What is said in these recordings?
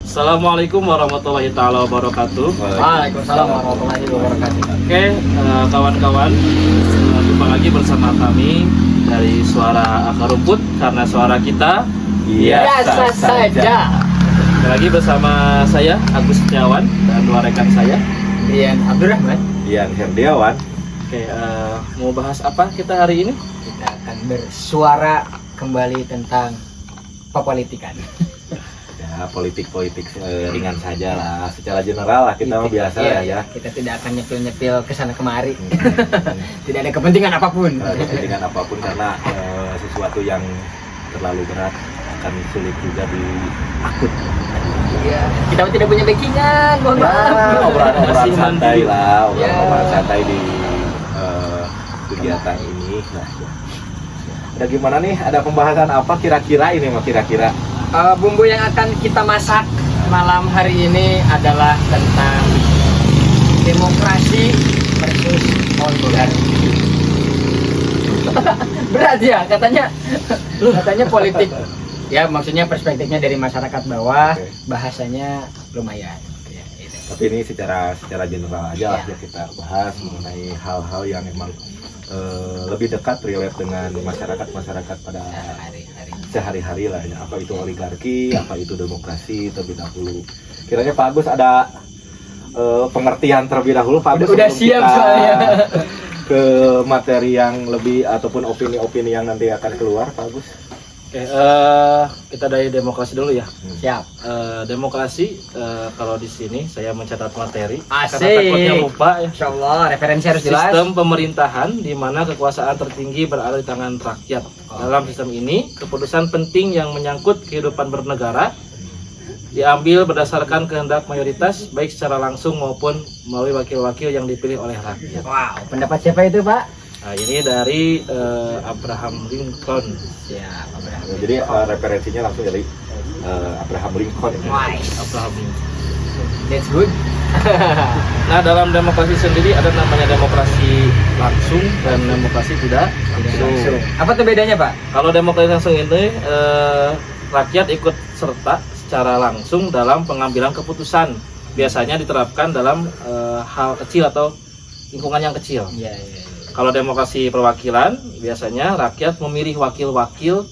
Assalamualaikum warahmatullahi taala wabarakatuh. Waalaikumsalam warahmatullahi wabarakatuh. Oke, kawan-kawan, jumpa lagi bersama kami dari Suara Akar Rumput, karena suara kita Biasa saja. Kembali lagi bersama saya Agus Setiawan dan dua rekan saya. Dian Abdurrahman. Dian Herdiawan. Oke, mau bahas apa kita hari ini? Kita akan bersuara kembali tentang pepolitikan. Ya, politik ringan saja lah, secara general lah kita mah biasa ya. Kita tidak akan nyepil-nyepil kesana kemari. Tidak ada kepentingan apapun. Kepentingan apapun karena sesuatu yang terlalu berat akan sulit juga diakut. Iya, kita tidak punya backingan, mohon maaf. Obrolan santai lah, obrolan Ya. santai di kegiatan ini. Nah, ya. Ada gimana nih? Ada pembahasan apa kira-kira ini mah kira-kira? Bumbu yang akan kita masak malam hari ini adalah tentang demokrasi versus oligarki. Berat ya katanya politik. Ya maksudnya perspektifnya dari masyarakat bawah, Oke. bahasanya lumayan. Ya, gitu. Tapi ini secara general aja lah Ya. ya kita bahas mengenai hal-hal yang memang lebih dekat relate dengan masyarakat pada Hari-hari. sehari-hari lah ya. Apa itu oligarki, apa itu demokrasi terlebih dahulu. Kiranya Pak Agus ada pengertian terlebih dahulu Pak Agus Udah sebelum siap kita soalnya. ke materi yang lebih ataupun opini-opini yang nanti akan keluar Pak Agus. Oke, kita dari demokrasi dulu ya. Siap. Demokrasi, kalau di sini saya mencatat materi Asik. karena takutnya lupa ya. Insyaallah referensi harus jelas. Sistem pemerintahan di mana kekuasaan tertinggi berada di tangan rakyat. Dalam sistem ini, keputusan penting yang menyangkut kehidupan bernegara diambil berdasarkan kehendak mayoritas, baik secara langsung maupun melalui wakil-wakil yang dipilih oleh rakyat. Wow, pendapat siapa itu, Pak? Nah, ini dari Abraham Lincoln. Siap, Jadi referensinya langsung dari Abraham Lincoln. Wise. Abraham Lincoln. That's good. Nah, dalam demokrasi sendiri ada namanya demokrasi langsung dan demokrasi tidak langsung. Apa tuh bedanya, Pak? Kalau demokrasi langsung ini rakyat ikut serta secara langsung dalam pengambilan keputusan. Biasanya diterapkan dalam hal kecil atau lingkungan yang kecil. Iya. Kalau demokrasi perwakilan, biasanya rakyat memilih wakil-wakil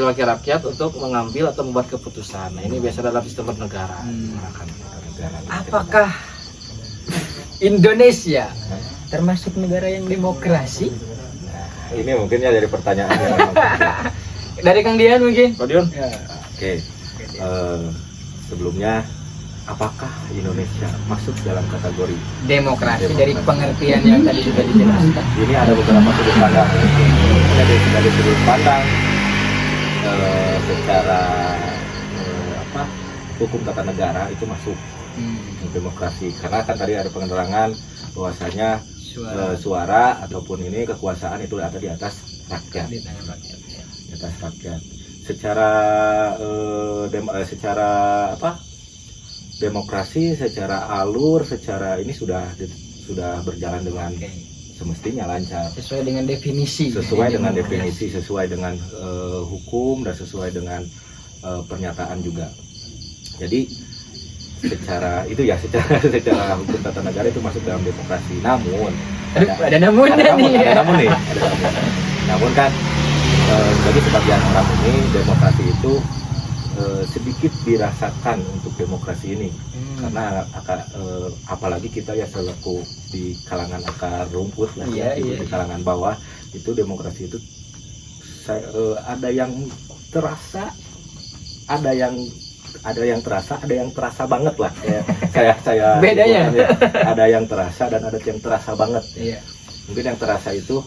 rakyat untuk mengambil atau membuat keputusan. Nah, ini biasa dalam sistem bernegara. Apakah Indonesia termasuk negara yang demokrasi? Ini mungkin ya dari pertanyaan yang memang Dari Kang Dian mungkin? Pak Dion? Oke, sebelumnya apakah Indonesia masuk dalam kategori Demokrasi dari pengertian yang tadi sudah dijelaskan. ini? Ada beberapa sudut pandang. Dari sudut pandang secara hukum tata negara itu masuk demokrasi, karena kan tadi ada penerangan bahwasanya suara ataupun ini kekuasaan itu ada di atas rakyat. Di tangan rakyat. Ya. Di atas rakyat. Secara demokrasi, secara alur, secara ini sudah berjalan dengan Oke. semestinya lancar. Sesuai dengan definisi. Sesuai dari dengan demokrasi. definisi, sesuai dengan hukum dan sesuai dengan pernyataan juga. Jadi secara hukum tata negara itu masuk dalam demokrasi. Namun Ada namunnya nih. ada namun nih. Namun kan bagi sebagian orang ini demokrasi itu sedikit dirasakan untuk demokrasi ini, karena apalagi kita ya selaku di kalangan akar rumput lah, Iya. di kalangan bawah itu demokrasi itu ada yang terasa, ada yang terasa banget lah ya. saya Bedanya? ya, ada yang terasa dan ada yang terasa banget. Iya. Mungkin yang terasa itu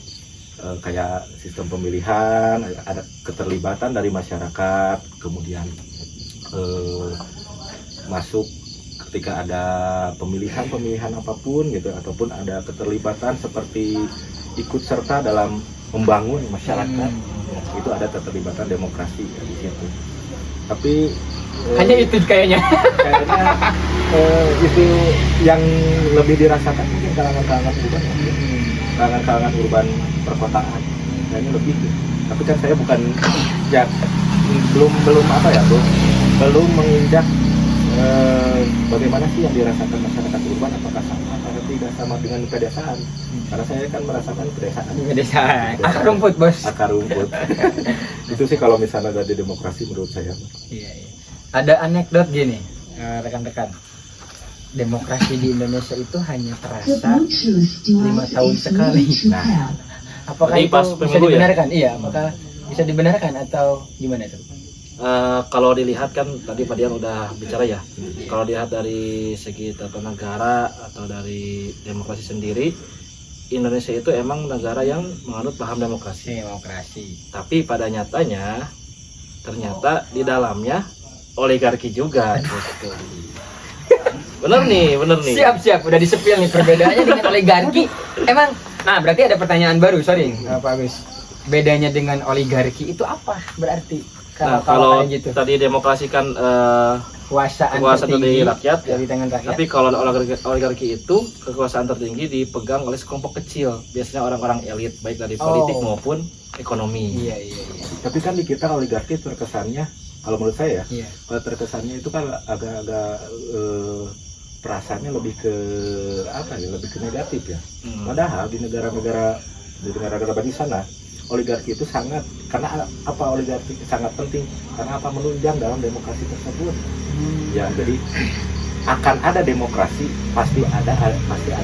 kayak sistem pemilihan, ada keterlibatan dari masyarakat, kemudian masuk ketika ada pemilihan apapun gitu, ataupun ada keterlibatan seperti ikut serta dalam membangun masyarakat, itu ada keterlibatan demokrasi ya, di situ. Tapi Hanya itu kayaknya. itu yang lebih dirasakan mungkin kalangan-kalangan urban, kalangan-kalangan urban perkotaan, kayaknya lebih. Tapi kan saya bukan ya belum menginjak bagaimana sih yang dirasakan masyarakat urban, apakah sama atau tidak sama dengan pedesaan? Karena saya kan merasakan pedesaan. Pedesaan. Akar rumput, Bos. Akar rumput. Itu sih kalau misalnya ada di demokrasi menurut saya. Iya, iya. Ada anekdot gini, rekan-rekan. Demokrasi di Indonesia itu hanya terasa 5 tahun sekali. Nah, Apakah Jadi itu pas bisa pemilu ya? dibenarkan? Iya, apakah bisa dibenarkan atau gimana itu? Kalau dilihat kan tadi Pak Dian udah bicara ya. Kalau dilihat dari segi tata negara atau dari demokrasi sendiri, Indonesia itu emang negara yang menganut paham demokrasi. Demokrasi. Tapi pada nyatanya ternyata di dalamnya oligarki juga. Gitu. Bener nih. Siap, udah disepil nih perbedaannya dengan oligarki. Emang, nah berarti ada pertanyaan baru, sorry Pak Agus. Bedanya dengan oligarki itu apa berarti? Nah, kalau kayak gitu. tadi demokrasi kan Kekuasaan kekuasaan tertinggi dari rakyat ya. dari tangan rakyat. Tapi kalau oligarki itu kekuasaan tertinggi dipegang oleh sekelompok kecil, biasanya orang-orang elit baik dari politik maupun ekonomi. Iya. tapi kan di kita oligarki terkesannya, kalau menurut saya ya, Iya. kalau terkesannya itu kan agak-agak perasaannya lebih ke apa ya, lebih ke negatif ya. Padahal di negara-negara di sana oligarki itu sangat, karena apa oligarki sangat penting, karena apa menunjang dalam demokrasi tersebut. Ya, jadi akan ada demokrasi pasti ada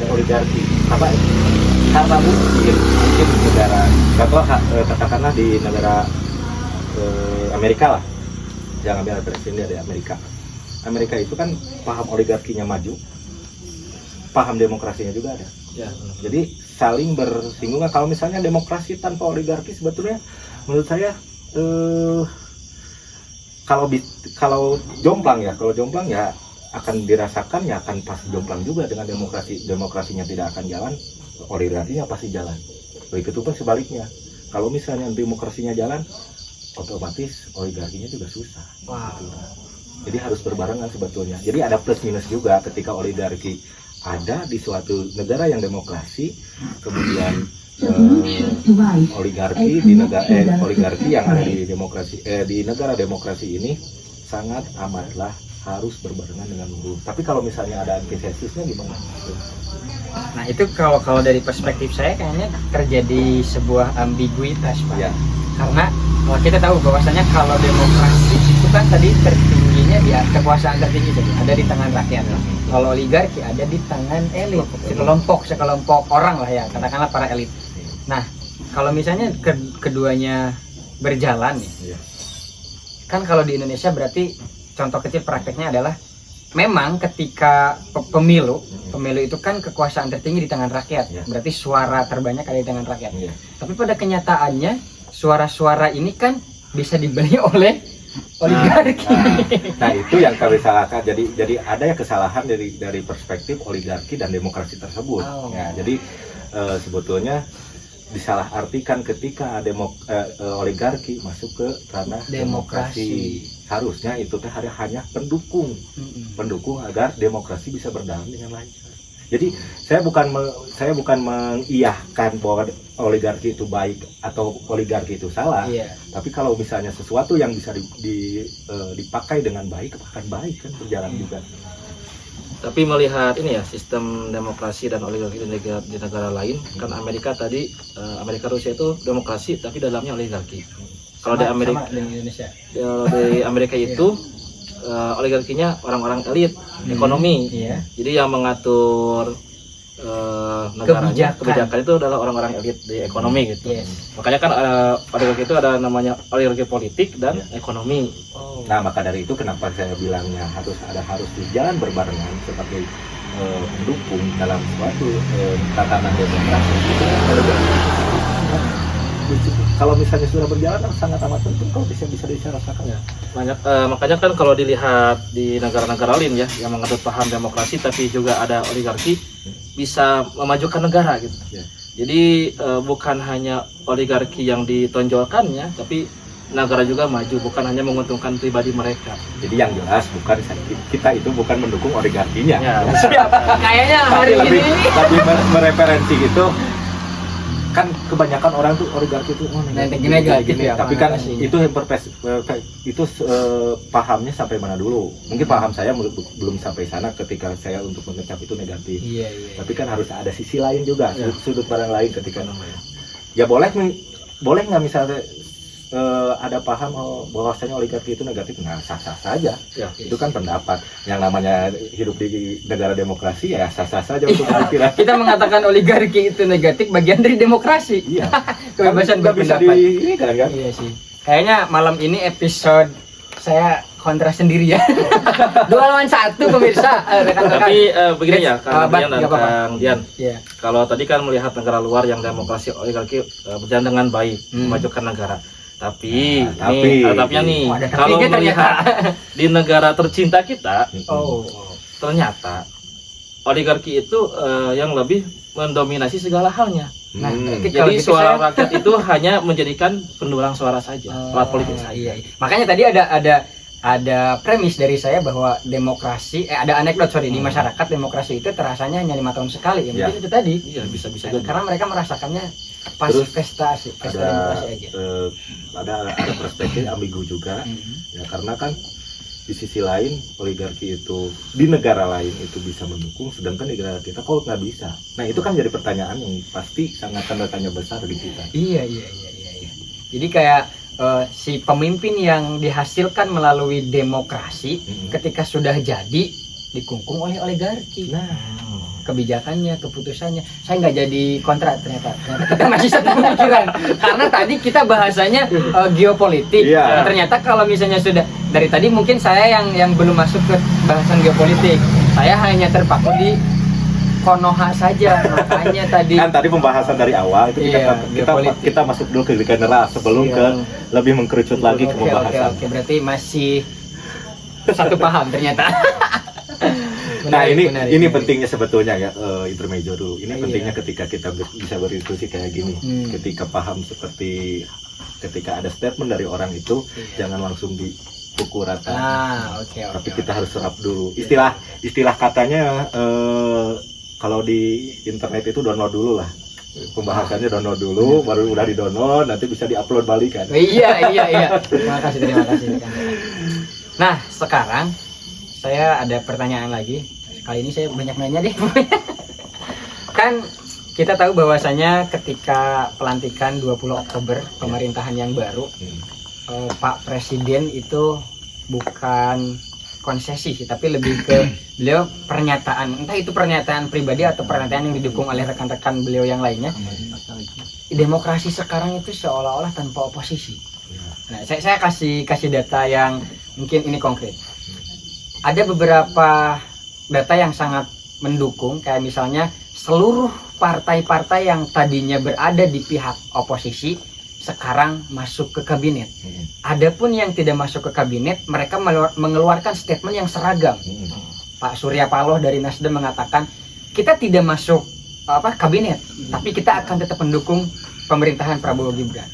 oligarki. Apa? Karena mungkin negara, contoh katakanlah di negara Amerika lah, jangan ambil presiden dari Amerika. Amerika itu kan paham oligarkinya maju, paham demokrasinya juga ada. Ya, Jadi saling bersinggungan. Kalau misalnya demokrasi tanpa oligarki sebetulnya menurut saya kalau jomplang ya akan dirasakan, ya akan pasti jomplang juga dengan demokrasinya tidak akan jalan, oligarkinya pasti jalan. Begitu pun sebaliknya, kalau misalnya demokrasinya jalan, otomatis oligarkinya juga susah. Wow. Gitu. Jadi harus berbarengan sebetulnya. Jadi ada plus minus juga ketika oligarki ada di suatu negara yang demokrasi, kemudian oligarki yang ada di demokrasi di negara demokrasi ini sangat amatlah harus berbarengan dengan lurus. Tapi kalau misalnya ada antitesisnya gimana? Nah itu kalau dari perspektif saya kayaknya terjadi sebuah ambiguitas, Pak. Ya. Karena kita tahu bahwasanya kalau demokrasi itu kan tadi tertingginya di kekuasaan tertinggi tadi ada di tangan rakyat. Kalau oligarki ada di tangan elit, sekelompok orang lah ya, katakanlah para elit. Nah kalau misalnya keduanya berjalan nih, kan kalau di Indonesia berarti contoh kecil prakteknya adalah memang ketika pemilu itu kan kekuasaan tertinggi di tangan rakyat, berarti suara terbanyak ada di tangan rakyat. Tapi pada kenyataannya suara-suara ini kan bisa dibeli oleh oligarki. Nah itu yang kami salahkan. Jadi ada ya kesalahan dari perspektif oligarki dan demokrasi tersebut. Ya, jadi sebetulnya disalahartikan ketika oligarki masuk ke ranah demokrasi. Harusnya itu teh hanya pendukung agar demokrasi bisa berjalan dengan lancar. Jadi saya bukan mengiyahkan bahwa oligarki itu baik atau oligarki itu salah. Tapi kalau misalnya sesuatu yang bisa dipakai dengan baik akan baik kan berjalan juga. Tapi melihat ini ya sistem demokrasi dan oligarki di negara lain, kan Amerika Rusia itu demokrasi tapi dalamnya oligarki. Kalau di Amerika itu oligarkinya orang-orang elit ekonomi. Jadi yang mengatur negaranya kebijakan itu adalah orang-orang elit di ekonomi gitu. Makanya kan oligarki itu ada namanya oligarki politik dan ekonomi. Nah maka dari itu kenapa saya bilangnya harus jalan berbarengan sebagai pendukung dalam suatu tatanan demokrasi. Kalau misalnya sudah berjalan sangat amat penting kalau bisa dirasakan ya. Makanya kan kalau dilihat di negara-negara lain ya yang menganut paham demokrasi tapi juga ada oligarki bisa memajukan negara gitu. Jadi bukan hanya oligarki yang ditonjolkannya, tapi negara juga maju, bukan hanya menguntungkan pribadi mereka. Jadi yang jelas kita itu bukan mendukung oligarkinya. Kayaknya hari ini lebih mereferensi itu kan kebanyakan orang tuh oligarki itu negatif ya, tapi kan konotasinya. itu itu pahamnya sampai mana dulu. Mungkin paham saya belum sampai sana ketika saya untuk mengecap itu negatif. Iya. Tapi kan harus ada sisi lain juga, sudut pandang lain ketika ya boleh nggak misalnya ada paham bahwasanya oligarki itu negatif, nah sah-sah saja. Ya. Itu kan pendapat. Yang namanya hidup di negara demokrasi ya sah-sah saja untuk berpikiran. Kita mengatakan oligarki itu negatif bagian dari demokrasi. Iya. Kebebasan Nggak bisa berpendapat. ini kan? Iya sih. Kayaknya malam ini episode saya kontra sendiri ya. 2 lawan 1 pemirsa. Rekan-rekan. Tapi begini ya, Kang Bat, Dian dan nggak apa-apa. Kang Dian. Iya. Kalau tadi kan melihat negara luar yang demokrasi oligarki berjalan dengan baik, Hmm. memajukan negara. Tapi, Nah, tapi. tatapnya nih, Oh, ada kalau tapinya ternyata. melihat di negara tercinta kita, Oh. ternyata oligarki itu yang lebih mendominasi segala halnya. Nah, berarti kalau Jadi gitu suara saya- rakyat itu hanya menjadikan pendulang suara saja, alat politik saja. Iya. Makanya tadi ada premis dari saya bahwa demokrasi ada anekdot di masyarakat demokrasi itu terasanya hanya 5 tahun sekali. Ya, mungkin itu tadi. Iya, bisa Karena mereka merasakannya pas Terus pesta ada demokrasi aja. ada perspektif ambigu juga. Ya karena kan di sisi lain oligarki itu di negara lain itu bisa mendukung, sedangkan di negara kita kok nggak bisa. Nah itu kan jadi pertanyaan yang pasti sangat tanda tanya besar di kita. Iya. Jadi kayak si pemimpin yang dihasilkan melalui demokrasi ketika sudah jadi dikungkung oleh oligarki. Nah, Kebijakannya, keputusannya. Saya nggak jadi kontra ternyata kita masih satu pemikiran. Karena tadi kita bahasanya geopolitik. Iya. Nah, ternyata kalau misalnya sudah dari tadi mungkin saya yang belum masuk ke bahasan geopolitik. Saya hanya terpaku di Konoha saja, makanya tadi. kan tadi pembahasan dari awal itu Iya, geopolitik. kita masuk dulu ke general sebelum Iya. ke lebih mengkerucut lagi ke Oke, pembahasan. berarti masih satu paham ternyata. Nah Menarik, ini menarik, ini menarik. pentingnya sebetulnya ya intermezzo dulu. Ini Iya. pentingnya ketika kita bisa berdiskusi kayak gini. Ketika paham seperti ketika ada statement dari orang itu Iya. jangan langsung dipukul rata. Oke. Tapi kita harus serap dulu. Istilah katanya kalau di internet itu download dulu lah. Pembahasannya download dulu, baru udah di download nanti bisa diupload balik kan. Iya. Terima kasih. Nah, sekarang saya ada pertanyaan lagi. Kali ini saya banyak nanya deh. Kan kita tahu bahwasanya ketika pelantikan 20 Oktober pemerintahan yang baru, Pak Presiden itu bukan konsesi sih, tapi lebih ke beliau pernyataan, entah itu pernyataan pribadi atau pernyataan yang didukung oleh rekan-rekan beliau yang lainnya. Demokrasi sekarang itu seolah-olah tanpa oposisi. Nah, saya kasih data yang mungkin ini konkret. Ada beberapa data yang sangat mendukung, kayak misalnya seluruh partai-partai yang tadinya berada di pihak oposisi sekarang masuk ke kabinet. Adapun yang tidak masuk ke kabinet, mereka mengeluarkan statement yang seragam. Pak Surya Paloh dari Nasdem mengatakan, kita tidak masuk kabinet, tapi kita akan tetap mendukung pemerintahan Prabowo Gibran.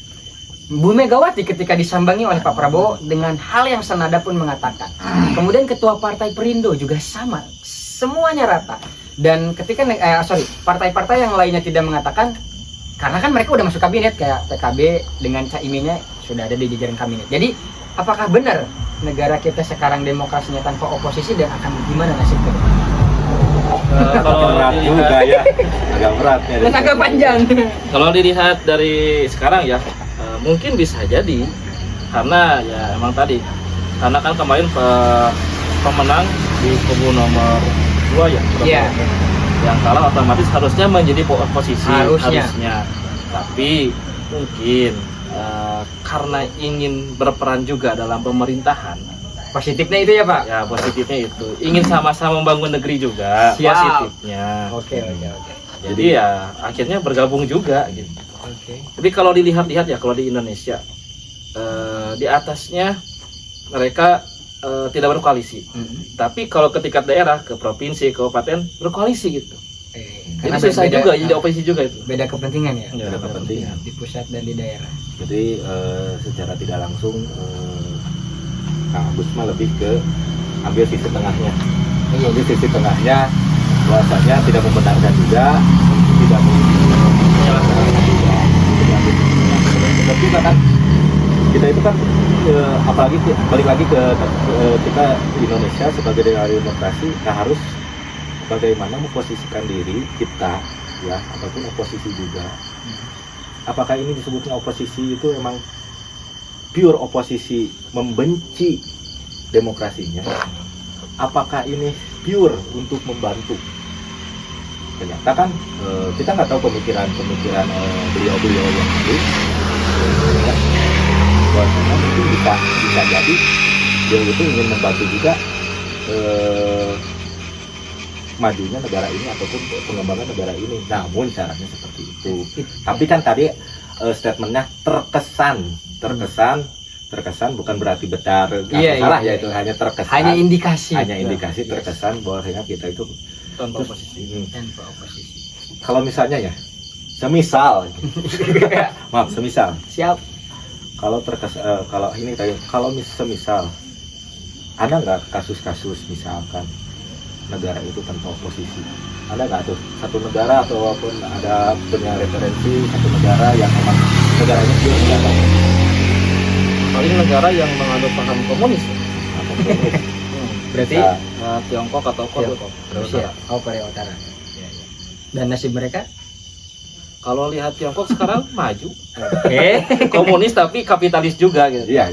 Bu Megawati ketika disambangi oleh Pak Prabowo dengan hal yang senada pun mengatakan. Kemudian Ketua Partai Perindo juga sama, semuanya rata. Dan ketika partai-partai yang lainnya tidak mengatakan, karena kan mereka udah masuk kabinet, kayak PKB dengan Caiminnya sudah ada di jajaran kabinet. Jadi apakah benar negara kita sekarang demokrasinya tanpa oposisi dan akan gimana nasibnya? Kalau berat juga dilihat, ya, agak berat ya. Dan agak panjang. kalau dilihat dari sekarang ya, mungkin bisa jadi karena ya emang tadi, karena kan kemarin pemenang di kubu nomor 2 ya, Iya. yang kalah otomatis harusnya menjadi oposisi Harusnya. Tapi mungkin karena ingin berperan juga dalam pemerintahan, Positifnya itu ya Pak? ya positifnya itu ingin sama-sama membangun negeri juga. Siap. Positifnya. Oke. Jadi ya akhirnya bergabung juga gitu. Oke. Tapi kalau dilihat-lihat ya, kalau di Indonesia di atasnya mereka tidak berkoalisi. Tapi kalau ke tingkat daerah, ke provinsi, ke kabupaten berkoalisi gitu. Jadi susah juga jadi oposisi juga itu. Beda kepentingan ya? Ya, Ada kepentingan. Di pusat dan di daerah. Jadi secara tidak langsung Kang Agus mah lebih ke ambil sisi tengahnya. Ambil sisi tengahnya, bahwasanya tidak membenarkan juga, tidak menyalahkan juga. benar juga kan. Kita itu kan apalagi balik lagi ke kita di Indonesia sebagai negara demokrasi, nah harus bagaimana memposisikan diri kita ya, ataupun oposisi juga. Apakah ini disebutnya oposisi itu emang pure oposisi membenci demokrasinya? Apakah ini pure untuk membantu? Ternyata kan kita nggak tahu pemikiran beliau-beliau yang lalu. Bahwasanya mungkin bisa jadi dia itu ingin membantu juga majunya negara ini ataupun pengembangan negara ini. Namun caranya seperti itu. Tapi kan tadi statementnya terkesan bukan berarti benar salah ya, itu hanya terkesan. Hanya indikasi. Terkesan bahwasanya kita itu tanpa oposisi. Tanpa oposisi. Kalau misalnya ya, semisal Siap. kalau semisal ada nggak kasus-kasus misalkan negara itu tanpa oposisi, ada nggak tuh satu negara ataupun ada punya referensi satu negara yang memang negaranya dia tidak ada Paling negara yang menganut paham komunis. Berarti Tiongkok atau Korea. Rusia, Korea Utara. Dan nasib mereka? Kalau lihat Tiongkok sekarang maju, Oke. komunis tapi kapitalis juga gitu. iya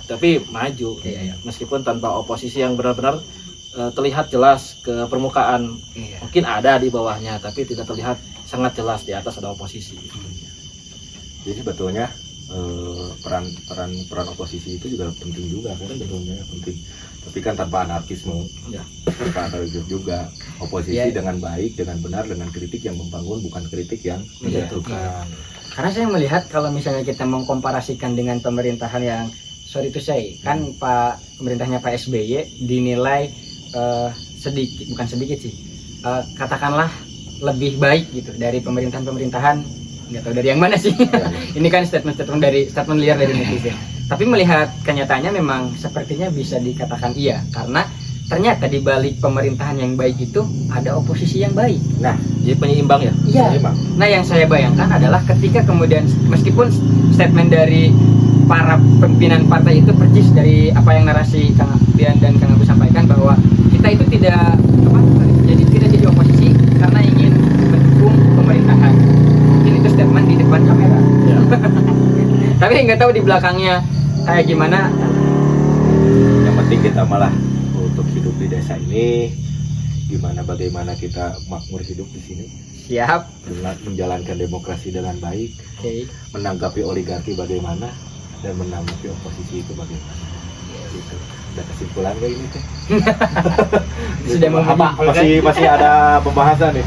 Tapi maju, Iya. meskipun tanpa oposisi yang benar-benar terlihat jelas ke permukaan. Iya. Mungkin ada di bawahnya, tapi tidak terlihat sangat jelas di atas ada oposisi. jadi sebetulnya peran oposisi itu juga penting juga kan, sebetulnya penting, tapi kan tanpa anarkisme Ya. tanpa anarkisme juga oposisi Ya. dengan baik, dengan benar, dengan kritik yang membangun, bukan kritik yang menjatuhkan. Karena saya melihat kalau misalnya kita mengkomparasikan dengan pemerintahan yang sorry to say, kan pemerintahnya Pak SBY dinilai bukan sedikit sih, katakanlah lebih baik gitu dari pemerintahan nggak tahu dari yang mana sih. Ini kan statement liar dari netizen. Tapi melihat kenyataannya memang sepertinya bisa dikatakan iya, karena ternyata di balik pemerintahan yang baik itu ada oposisi yang baik. Nah, Jadi penyeimbang ya. Iya. memang Nah, yang saya bayangkan adalah ketika kemudian meskipun statement dari para pimpinan partai itu persis dari apa yang narasi Kang Bian dan Kang Abu sampaikan, bahwa kita itu tidak jadi oposisi karena ingin mendukung pemerintahan. Mungkin itu statement di depan kamera. Ya. Tapi nggak tahu di belakangnya kayak gimana. yang penting kita malah untuk hidup di desa ini, bagaimana kita makmur hidup di sini, Siap. dengan menjalankan demokrasi dengan baik, Oke. menanggapi oligarki bagaimana, dan menanggapi oposisi itu bagaimana. Gitu. Ada kesimpulan nggak ini teh? Sudah mau apa? menyimpulkan? Masih ada pembahasan nih.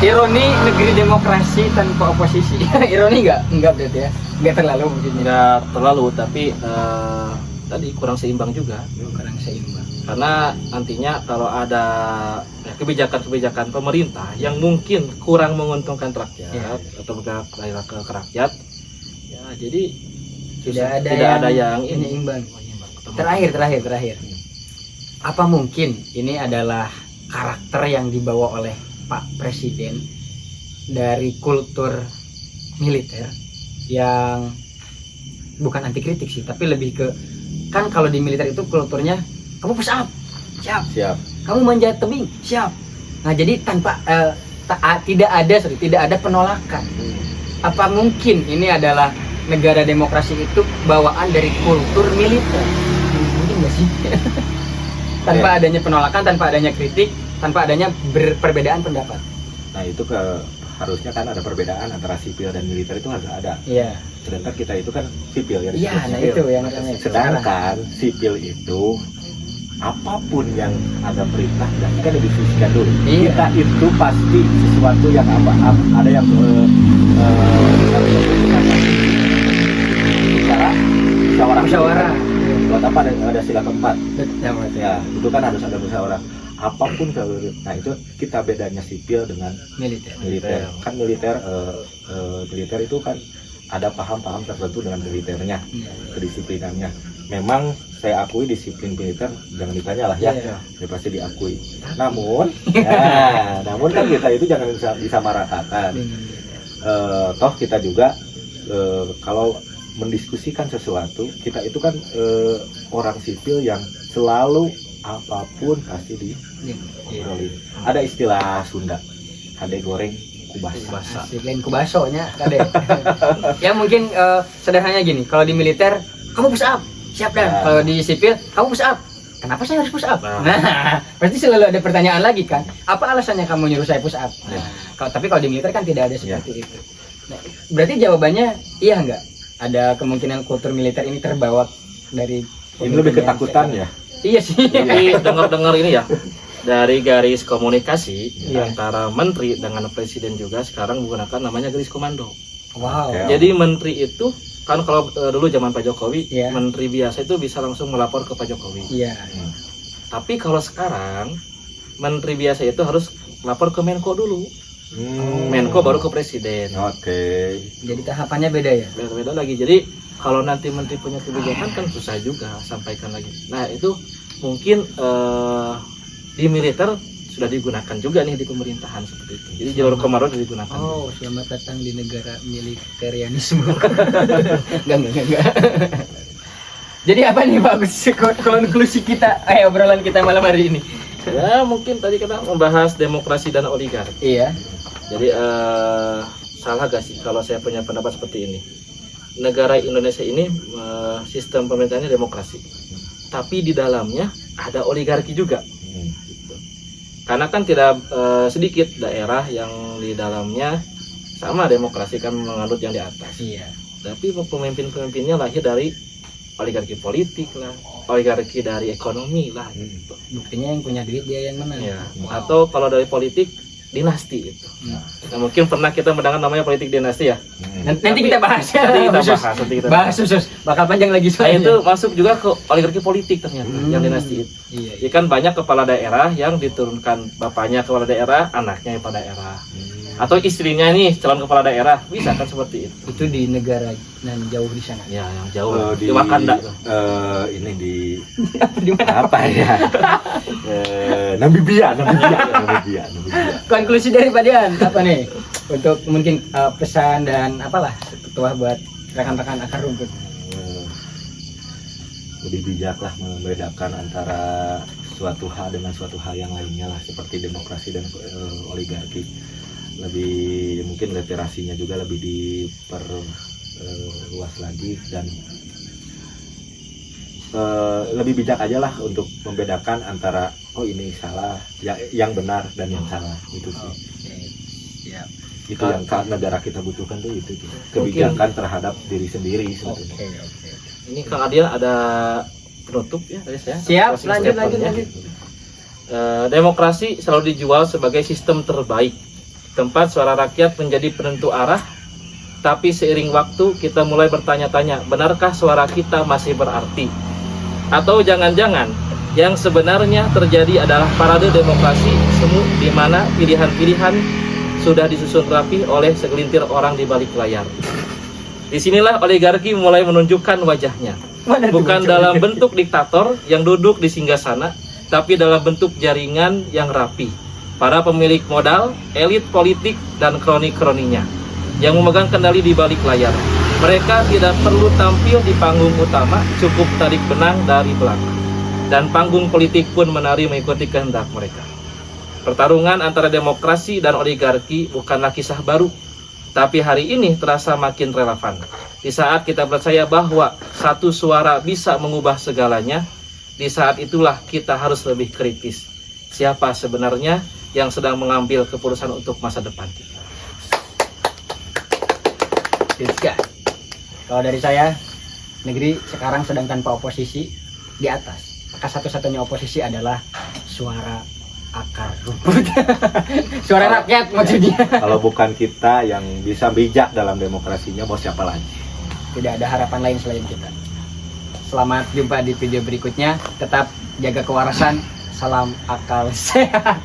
Ironi negeri demokrasi tanpa oposisi. Ironi nggak berarti ya? Nggak terlalu mungkin. Tidak terlalu, tapi tadi kurang seimbang juga. Kurang seimbang. Karena nantinya kalau ada kebijakan-kebijakan pemerintah yang mungkin kurang menguntungkan rakyat Ya. atau bergerak ke rakyat, ya jadi Tidak ada yang ini menyeimbang. ketemu. Terakhir. Apa mungkin ini adalah karakter yang dibawa oleh Pak Presiden dari kultur militer yang bukan anti kritik sih, tapi lebih ke, kan kalau di militer itu kulturnya kamu push up, siap. Kamu manjat tebing, siap. Nah, jadi tanpa tidak ada penolakan. Apa mungkin ini adalah negara demokrasi itu bawaan dari kultur militer? Mungkin nggak sih? Tanpa adanya penolakan, tanpa adanya kritik, tanpa adanya perbedaan pendapat. Nah itu harusnya kan ada perbedaan antara sipil dan militer, itu harus ada. Iya. Sedangkan kita itu kan sipil ya. Iya, nah itu yang namanya. Sedangkan sipil itu apapun yang ada perintah kan didiskusikan dulu. Iya. Kita itu pasti sesuatu yang ada yang bicara musyawarah. Buat apa ada sila keempat? Ya, itu kan harus ada musyawarah. Apapun nah itu kita bedanya sipil dengan Militer. Kan militer itu kan ada paham-paham tertentu dengan militernya, kedisiplinannya. Memang saya akui disiplin militer jangan ditanya lah ya, ya pasti diakui. Namun kan kita itu jangan disamaratakan. toh kita juga kalau mendiskusikan sesuatu, kita itu kan orang sipil yang selalu apapun pasti diobrolin. Ada istilah Sunda, hade goreng kubasa. Lain kubasonya kade. Ya mungkin sederhananya gini, kalau di militer kamu push up, siap dan. Nah. Kalau di sipil kamu push up. Kenapa saya harus push up? Nah. Nah, pasti selalu ada pertanyaan lagi kan. Apa alasannya kamu nyuruh saya push up? Ya. Tapi kalau di militer kan tidak ada seperti itu. Nah, berarti jawabannya iya enggak? Ada kemungkinan kultur militer ini terbawa dari Ini lebih ketakutan ya. Iya sih. Jadi dengar-dengar ini ya, dari garis komunikasi Iya. antara menteri dengan presiden juga sekarang menggunakan namanya garis komando. Wow. Oke. Jadi menteri itu kan kalau dulu zaman Pak Jokowi, Iya. menteri biasa itu bisa langsung melapor ke Pak Jokowi. Iya. Tapi kalau sekarang menteri biasa itu harus lapor ke Menko dulu. Menko baru ke presiden. Oke. Jadi tahapannya beda ya. Beda-beda lagi. Jadi kalau nanti menteri punya kebijakan kan susah juga sampaikan lagi. Nah itu mungkin di militer sudah digunakan juga nih di pemerintahan seperti itu. Jadi jalur komando sudah digunakan. Oh, selamat datang di negara militarianisme. Enggak. Jadi apa nih Pak Agus konklusi kita obrolan kita malam hari ini? Ya mungkin tadi kita membahas demokrasi dan oligarki. Iya. Jadi salah gak sih kalau saya punya pendapat seperti ini? Negara Indonesia ini sistem pemerintahannya demokrasi, tapi di dalamnya ada oligarki juga. Gitu. Karena kan tidak sedikit daerah yang di dalamnya sama demokrasi kan menganut yang di atas. Iya. Tapi pemimpin-pemimpinnya lahir dari oligarki politik lah, oligarki dari ekonomi lah. Gitu. Buktinya yang punya duit dia yang menang. Ya. Atau kalau dari politik dinasti itu. Nah, mungkin pernah kita mendengar namanya politik dinasti ya. Nanti kita bahas ya. Nanti kita bahas. Khusus. Bakal panjang lagi Nah soalnya. itu masuk juga ke oligarki politik ternyata yang dinasti itu. Iya. Ya kan banyak kepala daerah yang diturunkan bapaknya kepala daerah, anaknya kepala daerah. Atau istrinya nih calon kepala daerah, bisa kan seperti itu. Itu di negara nan jauh di sana. Ya yang jauh Di di Wakanda tuh. Ini di Di mana? apa ya? Namibia. Konklusi dari Pak Dian apa nih? Untuk mungkin pesan dan apalah ketua buat rekan-rekan akar rumput. Lebih bijak lah membedakan antara suatu hal dengan suatu hal yang lainnya lah, seperti demokrasi dan oligarki. Lebih mungkin literasinya juga lebih diperluas lagi dan lebih bijak aja lah untuk membedakan antara oh ini salah, yang benar dan yang salah itu sih. Siap. Itu yang negara kita butuhkan tuh itu kebijakan terhadap diri sendiri sebetulnya. Oke. Ini Kang Adian ada penutup ya dari saya. Siap, Closing lanjut. statement-nya. Demokrasi selalu dijual sebagai sistem terbaik, tempat suara rakyat menjadi penentu arah. Tapi seiring waktu kita mulai bertanya-tanya, benarkah suara kita masih berarti? Atau jangan-jangan yang sebenarnya terjadi adalah parade demokrasi semu di mana pilihan-pilihan sudah disusun rapi oleh segelintir orang di balik layar. Disinilah oligarki mulai menunjukkan wajahnya. Bukan dalam bentuk diktator yang duduk di singgasana, tapi dalam bentuk jaringan yang rapi. Para pemilik modal, elit politik, dan kroni-kroninya yang memegang kendali di balik layar. Mereka tidak perlu tampil di panggung utama, cukup tarik benang dari belakang. Dan panggung politik pun menari mengikuti kehendak mereka. Pertarungan antara demokrasi dan oligarki bukanlah kisah baru, tapi hari ini terasa makin relevan. Di saat kita percaya bahwa satu suara bisa mengubah segalanya, di saat itulah kita harus lebih kritis. Siapa sebenarnya yang sedang mengambil keputusan untuk masa depan kita? Tiga. Kalau dari saya, negeri sekarang sedang tanpa oposisi di atas. Maka satu-satunya oposisi adalah suara akar rumput. Suara rakyat maksudnya. Kalau bukan kita yang bisa bijak dalam demokrasinya, mau siapa lagi? Tidak ada harapan lain selain kita. Selamat jumpa di video berikutnya. Tetap jaga kewarasan. Salam akal sehat.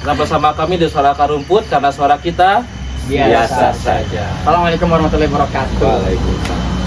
Tetap bersama kami di Suara Akar Rumput karena suara kita Biasa saja. Assalamualaikum warahmatullahi wabarakatuh. Waalaikumsalam.